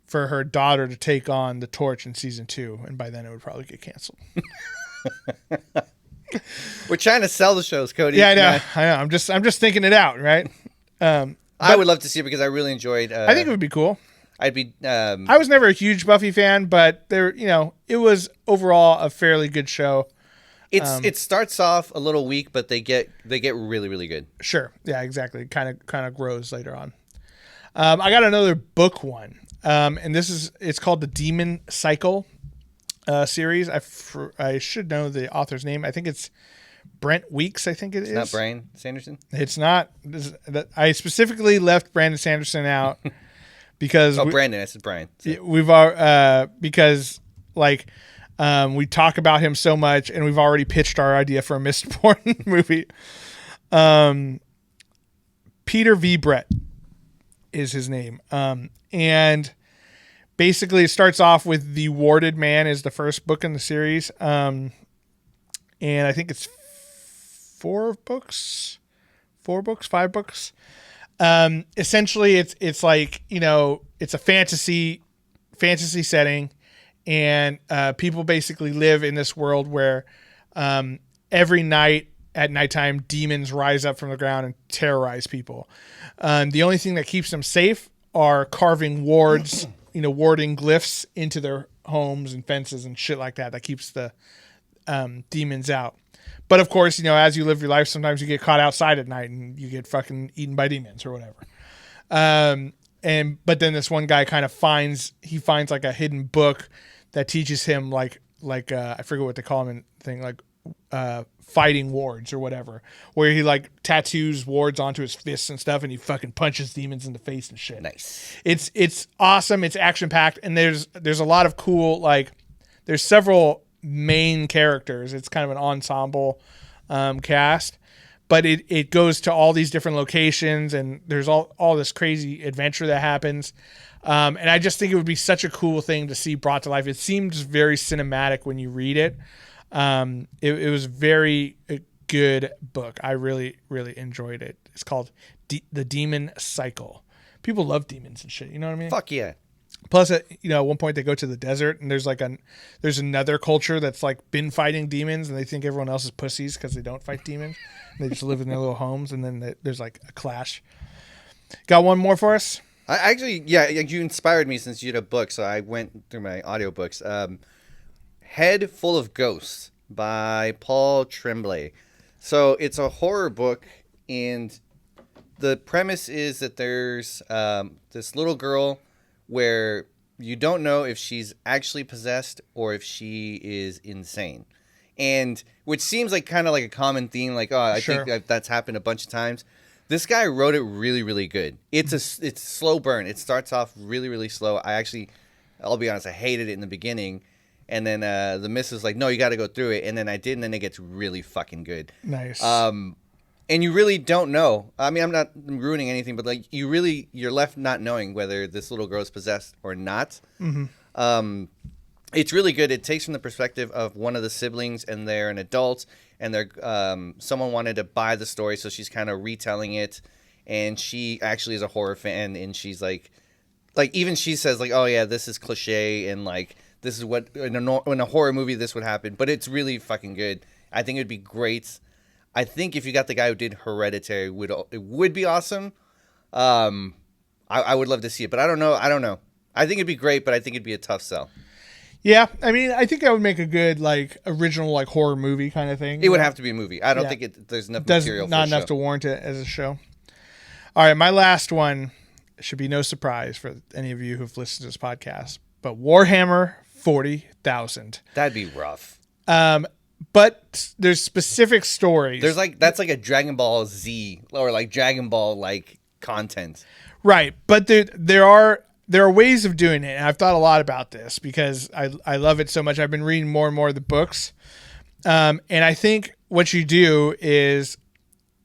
for her daughter to take on the torch in season 2, and by then it would probably get canceled. We're trying to sell the shows, Cody. Yeah, I know. I'm just thinking it out, right? I would love to see it because I really enjoyed. I think it would be cool. I'd be. I was never a huge Buffy fan, but it was overall a fairly good show. It starts off a little weak, but they get really, really good. Sure. Yeah, exactly. Kind of grows later on. I got another book one. And it's called the Demon Cycle series. I should know the author's name. I think it's Brent Weeks, I think it is. It's not Brian Sanderson? It's not. I specifically left Brandon Sanderson out because Brandon. I said Brian. So. Because we talk about him so much, and we've already pitched our idea for a Mistborn movie. Peter V. Brett is his name. And basically it starts off with The Warded Man is the first book in the series. And I think it's 5 books. Essentially it's like, it's a fantasy setting, and people basically live in this world where every night at nighttime, demons rise up from the ground and terrorize people. The only thing that keeps them safe are carving wards, warding glyphs into their homes and fences and shit like that. That keeps the demons out. But of course, as you live your life, sometimes you get caught outside at night and you get fucking eaten by demons or whatever. But then this one guy finds like a hidden book that teaches him I forget what they call him fighting wards or whatever, where he tattoos wards onto his fists and stuff, and he fucking punches demons in the face and shit. Nice. It's awesome. It's action packed, and there's a lot of cool there's several main characters. It's kind of an ensemble cast, but it goes to all these different locations, and there's all this crazy adventure that happens. And I just think it would be such a cool thing to see brought to life. It seems very cinematic when you read it. It was very good book. I really, really enjoyed it. It's called The Demon Cycle. People love demons and shit. You know what I mean? Fuck yeah. Plus, at one point they go to the desert, and there's another culture that's been fighting demons, and they think everyone else is pussies because they don't fight demons. They just live in their little homes, and then there's a clash. Got one more for us? You inspired me since you had a book, so I went through my audiobooks. Head Full of Ghosts by Paul Tremblay. So it's a horror book, and the premise is that there's this little girl where you don't know if she's actually possessed or if she is insane. And which seems kind of like a common theme, I Sure. think that's happened a bunch of times. This guy wrote it really, really good. It's a slow burn. It starts off really, really slow. I'll be honest, I hated it in the beginning. And then the missus like, no, you got to go through it. And then I did, and then it gets really fucking good. Nice. And you really don't know. I mean, I'm not ruining anything, but like you're left not knowing whether this little girl is possessed or not. Mm-hmm. It's really good. It takes from the perspective of one of the siblings, and they're an adult, and they're someone wanted to buy the story, so she's kind of retelling it. And she actually is a horror fan, and she's like even she says like, oh yeah, this is cliche, and like this is what in a horror movie this would happen. But it's really fucking good. I think it'd be great. I think if you got the guy who did Hereditary, it would be awesome. I would love to see it, but I don't know. I think it'd be great, but I think it'd be a tough sell. Yeah, I mean, I think that would make a good like original like horror movie kind of thing. It would have to be a movie. I don't think there's enough material. Not enough to warrant it as a show. All right, my last one should be no surprise for any of you who've listened to this podcast, but Warhammer 40,000. That'd be rough. But there's specific stories. There's that's like a Dragon Ball Z or like Dragon Ball like content. Right, but there are ways of doing it, and I've thought a lot about this because I love it so much. I've been reading more and more of the books, and I think what you do is,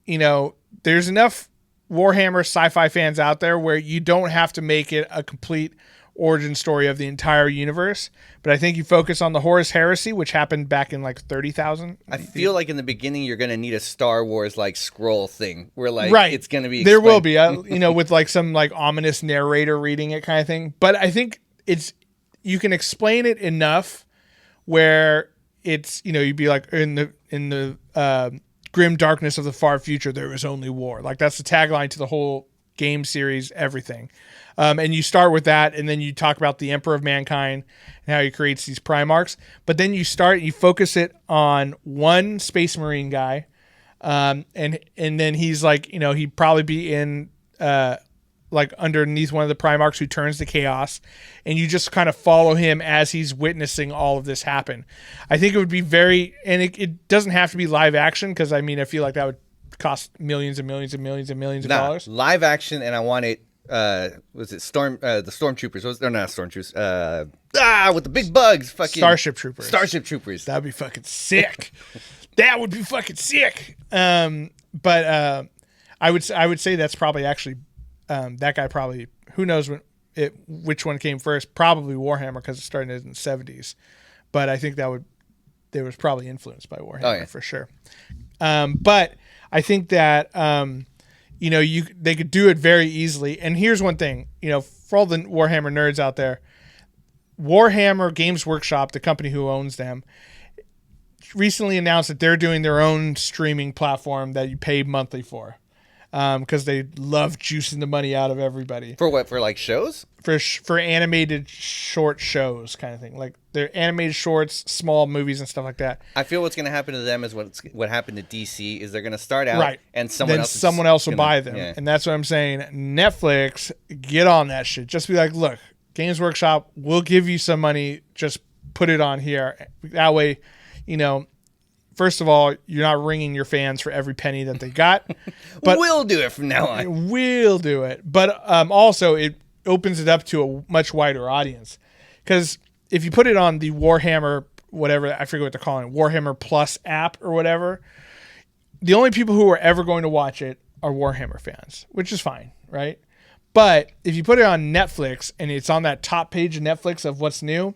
there's enough Warhammer sci-fi fans out there where you don't have to make it a complete origin story of the entire universe, but I think you focus on the Horus Heresy, which happened back in like 30,000. I feel like in the beginning you're going to need a Star Wars like scroll thing where like it's going to be there will be with like some like ominous narrator reading it kind of thing, but I think you can explain it enough where it's you'd be like in the grim darkness of the far future there is only war. Like that's the tagline to the whole game series, everything. And you start with that, and then you talk about the Emperor of Mankind and how he creates these Primarchs. But then you focus it on one Space Marine guy, and then he's like, he'd probably be in like underneath one of the Primarchs who turns to chaos, and you just kind of follow him as he's witnessing all of this happen. I think it would be and it doesn't have to be live action because I feel like that would cost millions and millions and millions and millions of dollars. Live action, and I want it. Was it the Stormtroopers? They're not Stormtroopers. With the big bugs, fucking Starship Troopers. Starship Troopers. That'd be fucking sick. That would be fucking sick. But I would say that's probably actually that guy probably, who knows which one came first? Probably Warhammer because it started in the 70s. But I think they was probably influenced by Warhammer for sure. But I think that they could do it very easily. And here's one thing, for all the Warhammer nerds out there, Warhammer Games Workshop, the company who owns them, recently announced that they're doing their own streaming platform that you pay monthly for. Because they love juicing the money out of everybody. For what? For like shows? For animated short shows kind of thing. Like they're animated shorts, small movies and stuff like that. I feel what's going to happen to them is what happened to DC is they're going to start out right. And someone else will buy them. Yeah. And that's what I'm saying. Netflix, get on that shit. Just be like, look, Games Workshop, we'll give you some money. Just put it on here. That way, first of all, you're not ringing your fans for every penny that they got. But we'll do it from now on. We'll do it. But also, it opens it up to a much wider audience. Because if you put it on the Warhammer, whatever, I forget what they're calling it, Warhammer Plus app or whatever, the only people who are ever going to watch it are Warhammer fans, which is fine, right? But if you put it on Netflix and it's on that top page of Netflix of what's new,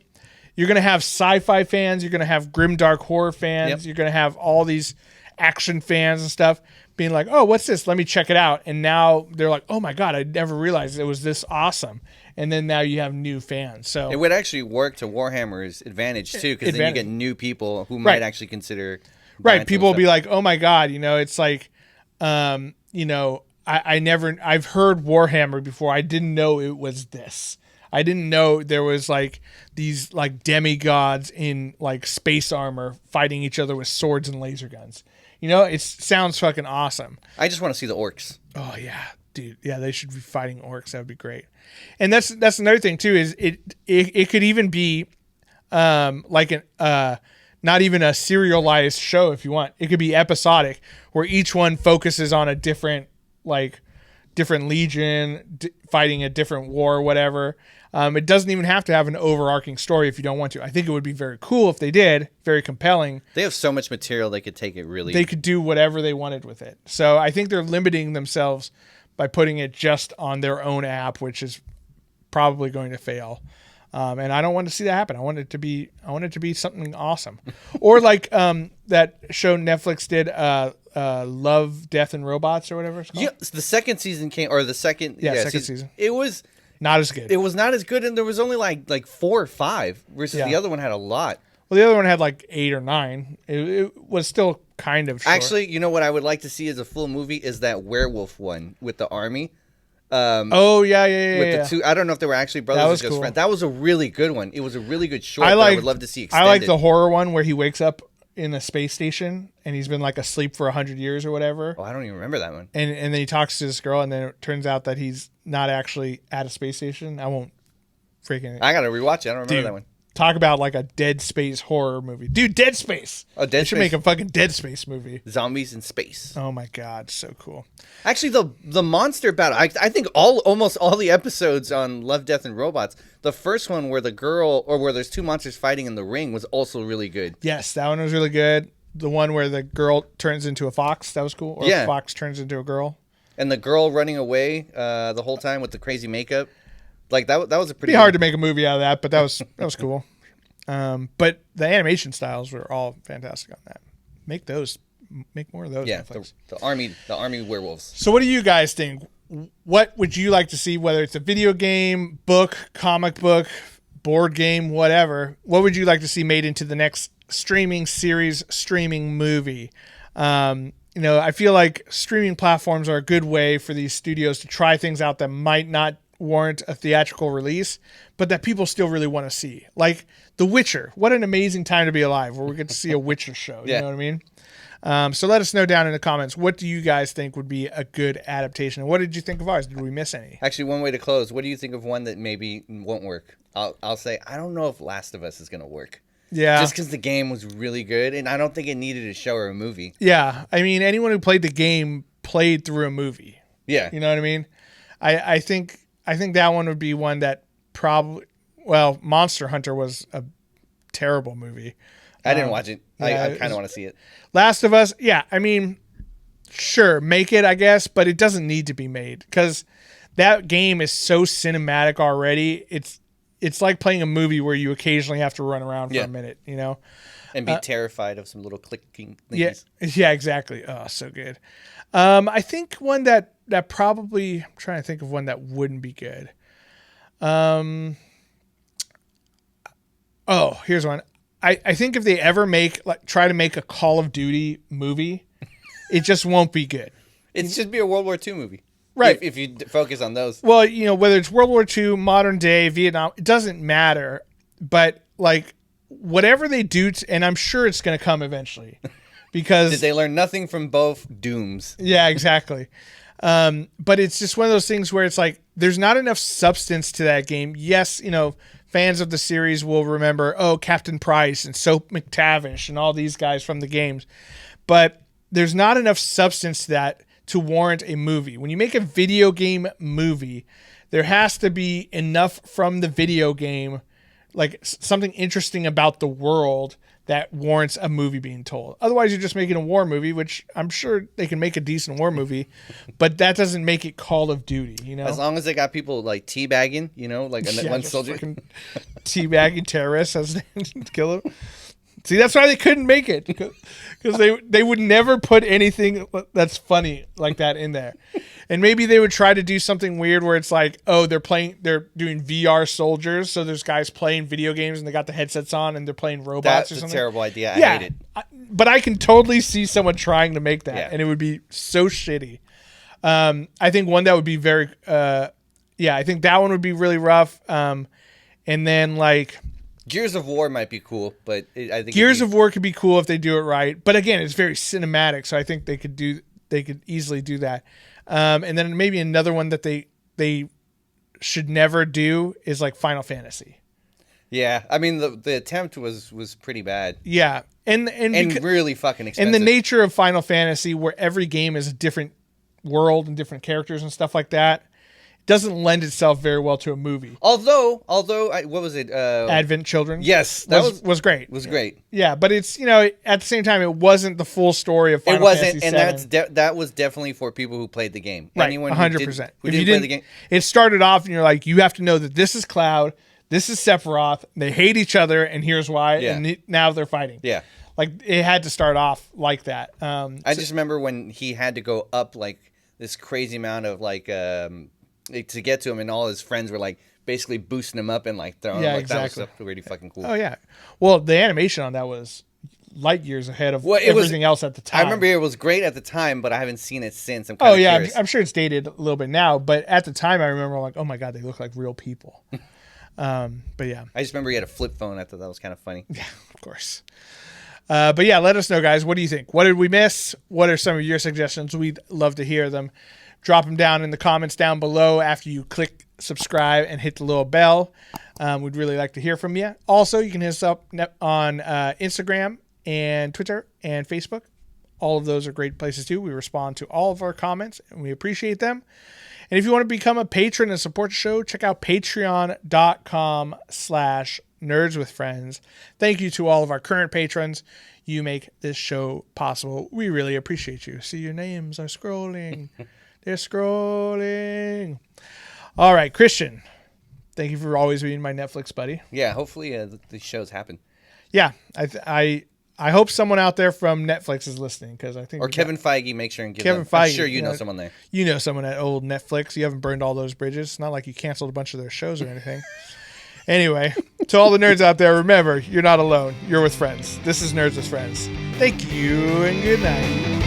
you're going to have sci-fi fans. You're going to have grimdark horror fans. Yep. You're going to have all these action fans and stuff being like, oh, what's this? Let me check it out. And now they're like, oh, my God, I never realized it was this awesome. And then now you have new fans. So it would actually work to Warhammer's advantage, too, because then you get new people who might actually consider. Right. People will be like, oh, my God, it's like, I've heard Warhammer before. I didn't know it was this. I didn't know there was like these like demigods in like space armor fighting each other with swords and laser guns. It sounds fucking awesome. I just want to see the orcs. Oh yeah, dude. Yeah, they should be fighting orcs. That would be great. And that's another thing too. Is it could even be like an not even a serialized show if you want. It could be episodic where each one focuses on a different like different legion fighting a different war or whatever. It doesn't even have to have an overarching story if you don't want to. I think it would be very cool if they did, very compelling. They have so much material they could take it really. They could do whatever they wanted with it. So I think they're limiting themselves by putting it just on their own app, which is probably going to fail. And I don't want to see that happen. I want it to be something awesome. Or like that show Netflix did, Love, Death, and Robots or whatever it's called. Yeah, the second season came, or the second season. It was not as good. It was not as good, and there was only like 4 or 5 versus the other one had a lot. Well, the other one had like 8 or 9. It was still kind of short. Actually, you know what I would like to see as a full movie is that werewolf one with the army. Yeah. The two, I don't know if they were actually brothers or just cool. friends. That was a really good one. It was a really good short. I would love to see extended. I like the horror one where he wakes up in a space station and he's been like asleep for 100 years or whatever. Oh, I don't even remember that one. And then he talks to this girl, and then it turns out that he's not actually at a space station. I won't freaking. I gotta rewatch it. I don't remember that one. Talk about like a Dead Space horror movie. Dude, Dead Space. Oh, Dead Space. Should make a fucking Dead Space movie. Zombies in space. Oh my God, so cool. Actually, the monster battle, I think almost all the episodes on Love, Death, and Robots, the first one where the girl, or where there's 2 monsters fighting in the ring was also really good. Yes, that one was really good. The one where the girl turns into a fox, that was cool. Or a fox turns into a girl. And the girl running away the whole time with the crazy makeup. Like that was a pretty... It'd be hard to make a movie out of that, but that was cool. But the animation styles were all fantastic on that. Make more of those. Yeah, the army werewolves. So what do you guys think? What would you like to see, whether it's a video game, book, comic book, board game, whatever? What would you like to see made into the next streaming series, streaming movie? I feel like streaming platforms are a good way for these studios to try things out that might not warrant a theatrical release, but that people still really want to see. Like The Witcher. What an amazing time to be alive where we get to see a Witcher show. You know what I mean? So let us know down in the comments, what do you guys think would be a good adaptation? And what did you think of ours? Did we miss any? Actually, one way to close, what do you think of one that maybe won't work? I'll say, I don't know if Last of Us is going to work. Yeah. Just because the game was really good, and I don't think it needed a show or a movie. Yeah. I mean, anyone who played the game played through a movie. Yeah. You know what I mean? I think that one would be one that probably... Well, Monster Hunter was a terrible movie. I didn't watch it. Yeah, I kind of want to see it. Last of Us, yeah. I mean, sure, make it, I guess, but it doesn't need to be made because that game is so cinematic already. It's like playing a movie where you occasionally have to run around for a minute, you know? And be terrified of some little clicking things. Yeah, exactly. Oh, so good. I think one that probably... I'm trying to think of one that wouldn't be good. Here's one. I think if they ever try to make a Call of Duty movie, it just won't be good. It should be a World War II movie. Right. If you focus on those. Well, whether it's World War II, modern day, Vietnam, it doesn't matter. But like whatever they do, and I'm sure it's going to come eventually because... Did they learn nothing from both dooms? Yeah, exactly. But it's just one of those things where it's like, there's not enough substance to that game. Yes, fans of the series will remember, Captain Price and Soap McTavish and all these guys from the games. But there's not enough substance to that to warrant a movie. When you make a video game movie, there has to be enough from the video game, like something interesting about the world that warrants a movie being told. Otherwise, you're just making a war movie, which I'm sure they can make a decent war movie, but that doesn't make it Call of Duty, As long as they got people like teabagging, like one soldier. Teabagging terrorists as they kill him. See, that's why they couldn't make it, because they would never put anything that's funny like that in there. And maybe they would try to do something weird where it's like, they're doing VR soldiers, so there's guys playing video games and they got the headsets on and they're playing robots or something. That's a terrible idea. I hate it. But I can totally see someone trying to make that, and it would be so shitty. I think one that would be very, I think that one would be really rough. And then like... Gears of War might be cool, but I think Gears of War could be cool if they do it right. But again, it's very cinematic, so I think they could easily do that. And then maybe another one that they should never do is like Final Fantasy. Yeah, I mean the attempt was pretty bad. Yeah, and really fucking expensive. And the nature of Final Fantasy, where every game is a different world and different characters and stuff like that. It doesn't lend itself very well to a movie. Although, what was it? Advent Children. Yes, that was great. Was great. Yeah, but it's at the same time, it wasn't the full story of Final Fantasy VII. It wasn't, and that was definitely for people who played the game. Right, Anyone 100%. Who didn't play the game. It started off, and you're like, you have to know that this is Cloud, this is Sephiroth. They hate each other, and here's why. Yeah. And now they're fighting. Yeah. Like, it had to start off like that. I just remember when he had to go up, like, this crazy amount of, like, to get to him, and all his friends were, like, basically boosting him up and, like, throwing him. Like, exactly. That was really fucking cool. Oh, yeah. Well, the animation on that was light years ahead of everything else at the time. I remember it was great at the time, but I haven't seen it since. I'm kind of curious. I'm sure it's dated a little bit now, but at the time, I remember, like, oh, my God, they look like real people. But, yeah. I just remember he had a flip phone. I thought that was kind of funny. Yeah, of course. But yeah, let us know, guys. What do you think? What did we miss? What are some of your suggestions? We'd love to hear them. Drop them down in the comments down below after you click subscribe and hit the little bell. We'd really like to hear from you. Also, you can hit us up on Instagram and Twitter and Facebook. All of those are great places too. We respond to all of our comments and we appreciate them. And if you want to become a patron and support the show, check out patreon.com/nerdswithfriends. Thank you to all of our current patrons. You make this show possible. We really appreciate you. See, your names are scrolling. They're scrolling. All right, Christian. Thank you for always being my Netflix buddy. Yeah, hopefully these shows happen. Yeah, I hope someone out there from Netflix is listening because I think. Or Kevin Feige, make sure and give Kevin them. Feige, I'm sure you know someone there. You know someone at old Netflix. You haven't burned all those bridges. It's not like you canceled a bunch of their shows or anything. Anyway, to all the nerds out there, remember, you're not alone. You're with friends. This is Nerds with Friends. Thank you and good night.